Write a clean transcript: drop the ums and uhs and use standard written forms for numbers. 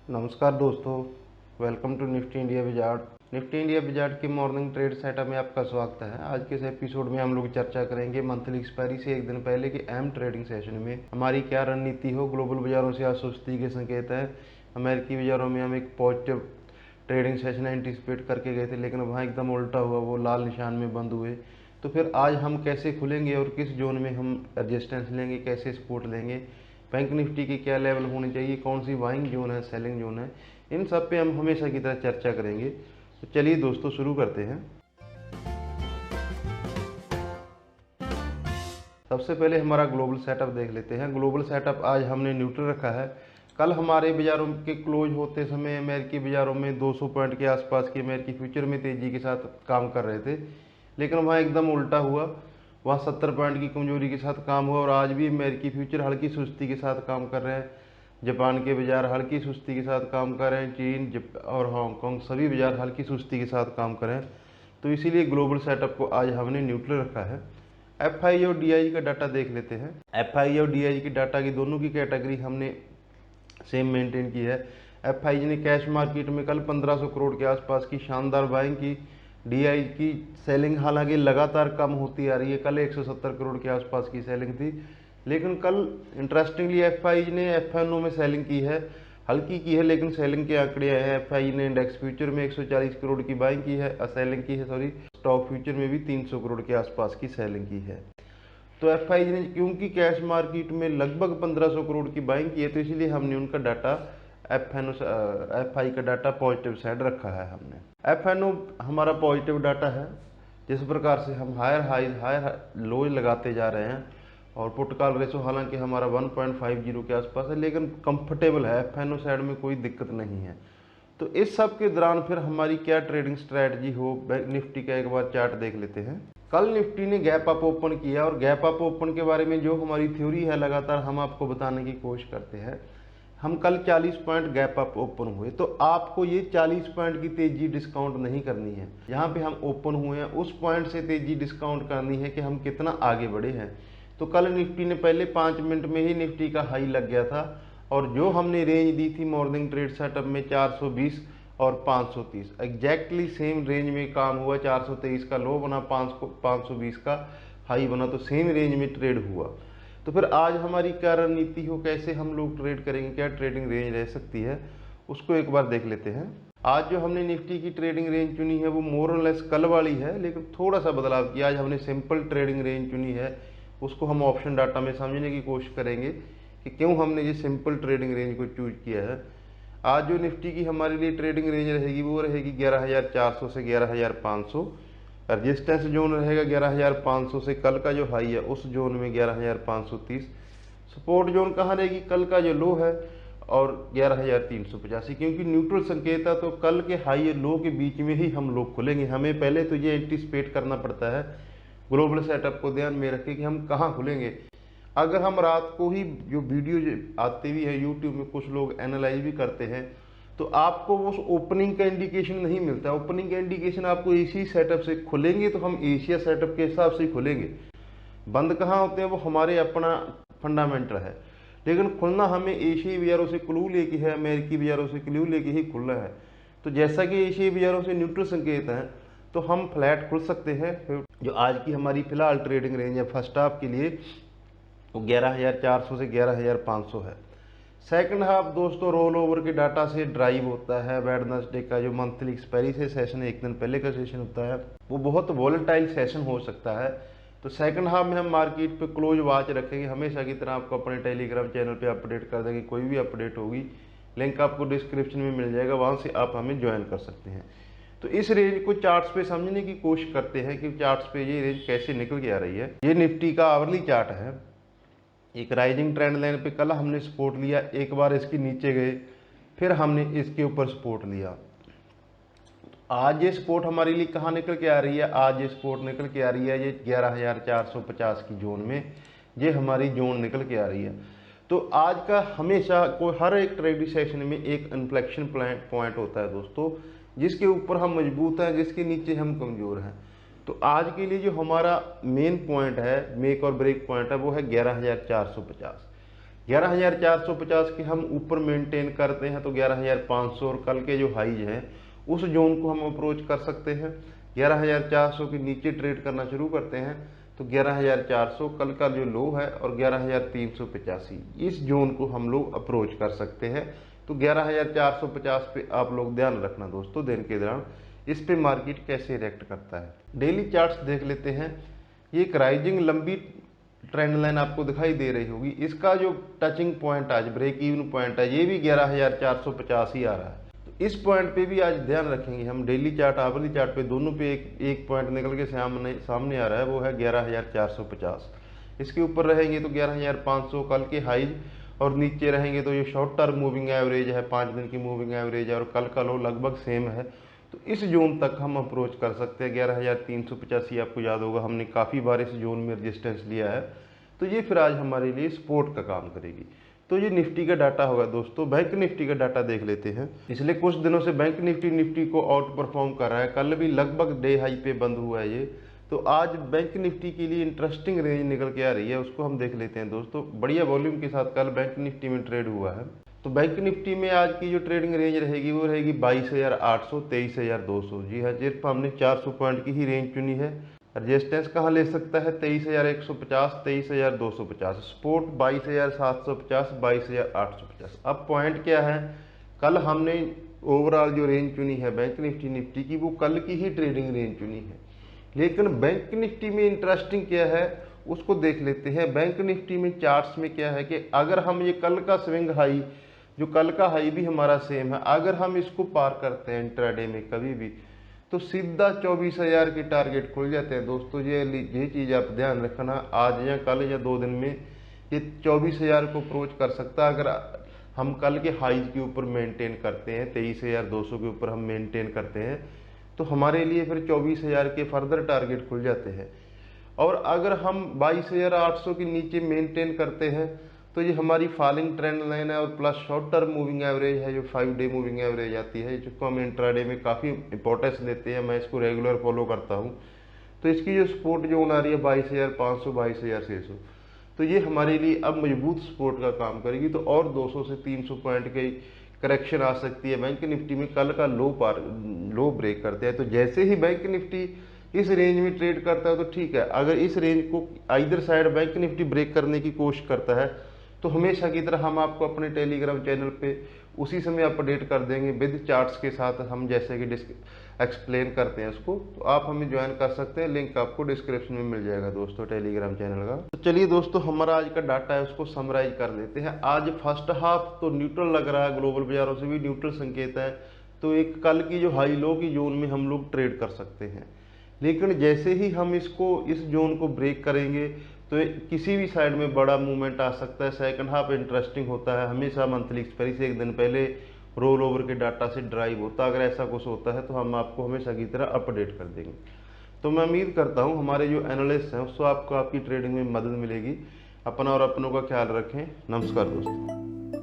नमस्कार दोस्तों, welcome to Nifty India wizard. Nifty India wizard के मॉर्निंग ट्रेड सेटअप में आपका स्वागत है। आज के इस एपिसोड में हम लोग चर्चा करेंगे मंथली एक्सपायरी से एक दिन पहले के अहम ट्रेडिंग सेशन में हमारी क्या रणनीति हो। ग्लोबल बाजारों से आज सुस्ती के संकेत हैं। अमेरिकी बाजारों में हम एक पॉजिटिव ट्रेडिंग सेशन एंटिसिपेट करके गए थे, लेकिन वहाँ एकदम उल्टा हुआ, वो लाल निशान में बंद हुए। तो फिर आज हम कैसे खुलेंगे और किस जोन में हम रेजिस्टेंस लेंगे, कैसे सपोर्ट लेंगे, बैंक निफ्टी की क्या लेवल होनी चाहिए, कौन सी बाइंग जोन है, सेलिंग जोन है, इन सब पे हम हमेशा की तरह चर्चा करेंगे। तो चलिए दोस्तों शुरू करते हैं। सबसे पहले हमारा ग्लोबल सेटअप देख लेते हैं। ग्लोबल सेटअप आज हमने न्यूट्रल रखा है। कल हमारे बाजारों के क्लोज होते समय अमेरिकी बाजारों में 200 पॉइंट के आसपास की अमेरिकी फ्यूचर में तेजी के साथ काम कर रहे थे, लेकिन वहाँ एकदम उल्टा हुआ। वहाँ 70 पॉइंट की कमजोरी के साथ काम हुआ और आज भी अमेरिकी फ्यूचर हल्की सुस्ती के साथ काम कर रहे हैं। जापान के बाजार हल्की सुस्ती के साथ काम कर रहे हैं। चीन और हांगकांग सभी बाजार हल्की सुस्ती के साथ काम कर रहे हैं। तो इसीलिए ग्लोबल सेटअप को आज हमने न्यूट्रल रखा है। एफआई और डीआई का डाटा देख लेते हैं। एफआई और डीआई की डाटा की दोनों की कैटेगरी हमने सेम मेंटेन की है। एफआई ने कैश मार्केट में कल 1500 करोड़ के आसपास की शानदार बाइंग की। डीआई की सेलिंग हालांकि लगातार कम होती आ रही है। कल 170 करोड़ के आसपास की सेलिंग थी, लेकिन कल इंटरेस्टिंगली एफआई ने एफएनओ में सेलिंग की है, हल्की की है, लेकिन सेलिंग के आंकड़े आए हैं। एफआई ने इंडेक्स फ्यूचर में 140 करोड़ की बाइंग की है, सेलिंग की है, स्टॉक फ्यूचर में भी 300 करोड़ के आसपास की सेलिंग की है। तो एफआई ने क्योंकि कैश मार्केट में लगभग 1500 करोड़ की बाइंग की है, तो इसलिए हमने उनका डाटा एफआई का डाटा पॉजिटिव साइड रखा है। हमने एफएनओ हमारा पॉजिटिव डाटा है। जिस प्रकार से हम हायर लो लगाते जा रहे हैं और पुट कॉल रेशो हालांकि हमारा 1.50 के आसपास है, लेकिन कंफर्टेबल है। एफएनओ साइड में कोई दिक्कत नहीं है। तो इस सब के दौरान फिर हमारी क्या ट्रेडिंग स्ट्रैटेजी हो, बैंक निफ्टी का एक बार चार्ट देख लेते हैं। कल निफ्टी ने गैप अप ओपन किया और गैप अप ओपन के बारे में जो हमारी थ्योरी है लगातार हम आपको बताने की कोशिश करते हैं। हम कल 40 पॉइंट गैप अप ओपन हुए, तो आपको ये 40 पॉइंट की तेजी डिस्काउंट नहीं करनी है। यहाँ पे हम ओपन हुए हैं उस पॉइंट से तेजी डिस्काउंट करनी है कि हम कितना आगे बढ़े हैं। तो कल निफ्टी ने पहले 5 मिनट में ही निफ्टी का हाई लग गया था और जो हमने रेंज दी थी मॉर्निंग ट्रेड सेटअप में 420 और 530 एग्जैक्टली सेम रेंज में काम हुआ। 423 का लो बना, 520 का हाई बना, तो सेम रेंज में ट्रेड हुआ। तो फिर आज हमारी क्या रणनीति हो, कैसे हम लोग ट्रेड करेंगे, क्या ट्रेडिंग रेंज रह सकती है, उसको एक बार देख लेते हैं। आज जो हमने निफ्टी की ट्रेडिंग रेंज चुनी है वो मोर और लेस कल वाली है, लेकिन थोड़ा सा बदलाव किया। आज हमने सिंपल ट्रेडिंग रेंज चुनी है, उसको हम ऑप्शन डाटा में समझने की कोशिश करेंगे कि क्यों हमने ये सिंपल ट्रेडिंग रेंज को चूज किया है। आज जो निफ्टी की हमारे लिए ट्रेडिंग रेंज रहेगी वो रहेगी 11,400 से 11,500। रजिस्टेंस जोन रहेगा 11,500 से कल का जो हाई है उस जोन में 11,530। सपोर्ट जोन कहाँ रहेगी, कल का जो लो है और 11,385, क्योंकि न्यूट्रल संकेत है। तो कल के हाई और लो के बीच में ही हम लोग खुलेंगे। हमें पहले तो ये एंटिसिपेट करना पड़ता है ग्लोबल सेटअप को ध्यान में रखें कि हम कहाँ खुलेंगे। अगर हम रात को ही जो वीडियो आती हुई है यूट्यूब में, कुछ लोग एनालाइज भी करते हैं, तो आपको वो ओपनिंग का इंडिकेशन नहीं मिलता। ओपनिंग का इंडिकेशन आपको एशिया सेटअप से खुलेंगे तो हम एशिया सेटअप के हिसाब से ही खुलेंगे। बंद कहाँ होते हैं वो हमारे अपना फंडामेंटल है, लेकिन खुलना हमें एशियाई बाजारों से क्लू लेके है, अमेरिकी बाजारों से क्लू लेके ही खुलना है। तो जैसा कि एशियाई बाजारों से न्यूट्रल संकेत हैं, तो हम फ्लैट खुल सकते हैं। जो आज की हमारी फिलहाल ट्रेडिंग रेंज है फर्स्ट हाफ के लिए वो 11,400 से 11,500 है। सेकंड हाफ दोस्तों रोल ओवर के डाटा से ड्राइव होता है। वेडनेसडे का जो मंथली एक्सपायरी से सेशन एक दिन पहले का सेशन होता है वो बहुत वॉलेटाइल सेशन हो सकता है। तो सेकंड हाफ में हम मार्केट पे क्लोज वॉच रखेंगे। हमेशा की तरह आपको अपने टेलीग्राम चैनल पे अपडेट कर देंगे, कोई भी अपडेट होगी लिंक आपको डिस्क्रिप्शन में मिल जाएगा, वहाँ से आप हमें ज्वाइन कर सकते हैं। तो इस रेंज को चार्ट्स पे समझने की कोशिश करते हैं कि चार्ट्स पे ये रेंज कैसे निकल के आ रही है। ये निफ्टी का आवरली चार्ट है। एक राइजिंग ट्रेंड लाइन पे कल हमने सपोर्ट लिया, एक बार इसके नीचे गए, फिर हमने इसके ऊपर सपोर्ट लिया। आज ये सपोर्ट हमारे लिए कहाँ निकल के आ रही है, आज ये सपोर्ट निकल के आ रही है ये 11,450 की जोन में, ये हमारी जोन निकल के आ रही है। तो आज का हमेशा कोई हर एक ट्रेडिंग सेशन में एक इन्फ्लेक्शन पॉइंट होता है दोस्तों, जिसके ऊपर हम मजबूत हैं, जिसके नीचे हम कमजोर हैं। तो आज के लिए जो हमारा मेन पॉइंट है, मेक और ब्रेक पॉइंट है, वो है 11,450। 11,450 के हम ऊपर मेंटेन करते हैं तो 11,500 और कल के जो हाईज हैं उस जोन को हम अप्रोच कर सकते हैं। 11,400 के नीचे ट्रेड करना शुरू करते हैं तो 11,400 कल का जो लो है और 11,385 इस जोन को हम लोग अप्रोच कर सकते हैं। तो 11,450 पे आप लोग ध्यान रखना दोस्तों, दिन के दौरान इस पे मार्केट कैसे रिएक्ट करता है। डेली चार्ट्स देख लेते हैं। ये एक राइजिंग लंबी ट्रेंड लाइन आपको दिखाई दे रही होगी। इसका जो टचिंग पॉइंट आज ब्रेक इवन पॉइंट है ये भी 11,450 ही आ रहा है। तो इस पॉइंट पे भी आज ध्यान रखेंगे हम। डेली चार्ट आवली चार्ट पे दोनों पे एक पॉइंट निकल के सामने आ रहा है, वो है 11,450। इसके ऊपर रहेंगे तो 11,500 कल के हाइज और नीचे रहेंगे तो ये शॉर्ट टर्म मूविंग एवरेज है, 5 दिन की मूविंग एवरेज है और कल का लो लगभग सेम है। तो इस जोन तक हम अप्रोच कर सकते हैं। 11,385 आपको याद होगा हमने काफ़ी बार इस जोन में रेजिस्टेंस लिया है। तो ये फिर आज हमारे लिए सपोर्ट का काम करेगी। तो ये निफ्टी का डाटा होगा दोस्तों। बैंक निफ्टी का डाटा देख लेते हैं। पिछले कुछ दिनों से बैंक निफ्टी को आउट परफॉर्म कर रहा है। कल भी लगभग डे हाई पे बंद हुआ है ये। तो आज बैंक निफ्टी के लिए इंटरेस्टिंग रेंज निकल के आ रही है, उसको हम देख लेते हैं दोस्तों। बढ़िया वॉल्यूम के साथ कल बैंक निफ्टी में ट्रेड हुआ है। तो बैंक निफ्टी में आज की जो ट्रेडिंग रेंज रहेगी वो रहेगी 22,800 23,200। जी हाँ, सिर्फ हमने 400 पॉइंट की ही रेंज चुनी है। रजिस्टेंस कहाँ ले सकता है? 23,150 23,250। सपोर्ट 22,750 22,850। अब पॉइंट क्या है, कल हमने ओवरऑल जो रेंज चुनी है बैंक निफ्टी की वो कल की ही ट्रेडिंग रेंज चुनी है। लेकिन बैंक निफ्टी में इंटरेस्टिंग क्या है उसको देख लेते हैं। बैंक निफ्टी में चार्ट्स में क्या है कि अगर हम ये कल का स्विंग हाई, जो कल का हाई भी हमारा सेम है, अगर हम इसको पार करते हैं इंट्राडे में कभी भी तो सीधा 24,000 के टारगेट खुल जाते हैं दोस्तों। ये चीज़ आप ध्यान रखना, आज या कल या 2 दिन में ये 24,000 को अप्रोच कर सकता है। अगर हम कल के हाईज के ऊपर मेंटेन करते हैं, 23,200 के ऊपर हम मेंटेन करते हैं तो हमारे लिए फिर 24,000 के फर्दर टारगेट खुल जाते हैं। और अगर हम 22,800 के नीचे मेंटेन करते हैं तो ये हमारी फॉलिंग ट्रेंड लाइन है और plus short term moving average है जो 5 डे मूविंग एवरेज आती है, जिसको हम इंट्राडे में काफ़ी इंपॉर्टेंस देते हैं। मैं इसको रेगुलर फॉलो करता हूँ। तो इसकी जो सपोर्ट जोन आ रही है 22,500 22,600, तो ये हमारे लिए अब मजबूत सपोर्ट का काम करेगी। तो और 200 से 300 पॉइंट की करेक्शन आ सकती है। बैंक निफ्टी में कल का लो ब्रेक करते हैं तो जैसे ही बैंक निफ्टी इस रेंज में ट्रेड करता है तो ठीक है। अगर इस रेंज को either side bank Nifty break करने की कोशिश करता है तो हमेशा की तरह हम आपको अपने टेलीग्राम चैनल पे उसी समय अपडेट कर देंगे विद चार्ट्स के साथ, हम जैसे कि एक्सप्लेन करते हैं उसको। तो आप हमें ज्वाइन कर सकते हैं, लिंक आपको डिस्क्रिप्शन में मिल जाएगा दोस्तों टेलीग्राम चैनल का। तो चलिए दोस्तों, हमारा आज का डाटा है उसको समराइज कर लेते हैं। आज फर्स्ट हाफ तो न्यूट्रल लग रहा है, ग्लोबल बाजारों से भी न्यूट्रल संकेत है। तो एक कल की जो हाई लो की जोन में हम लोग ट्रेड कर सकते हैं, लेकिन जैसे ही हम इसको इस जोन को ब्रेक करेंगे तो किसी भी साइड में बड़ा मूवमेंट आ सकता है। सेकंड हाफ इंटरेस्टिंग होता है हमेशा। मंथली एक्सपायरी से एक दिन पहले रोल ओवर के डाटा से ड्राइव होता है। अगर ऐसा कुछ होता है तो हम आपको हमेशा की तरह अपडेट कर देंगे। तो मैं उम्मीद करता हूँ हमारे जो एनालिस्ट हैं उससे आपको आपकी ट्रेडिंग में मदद मिलेगी। अपना और अपनों का ख्याल रखें। नमस्कार दोस्तों।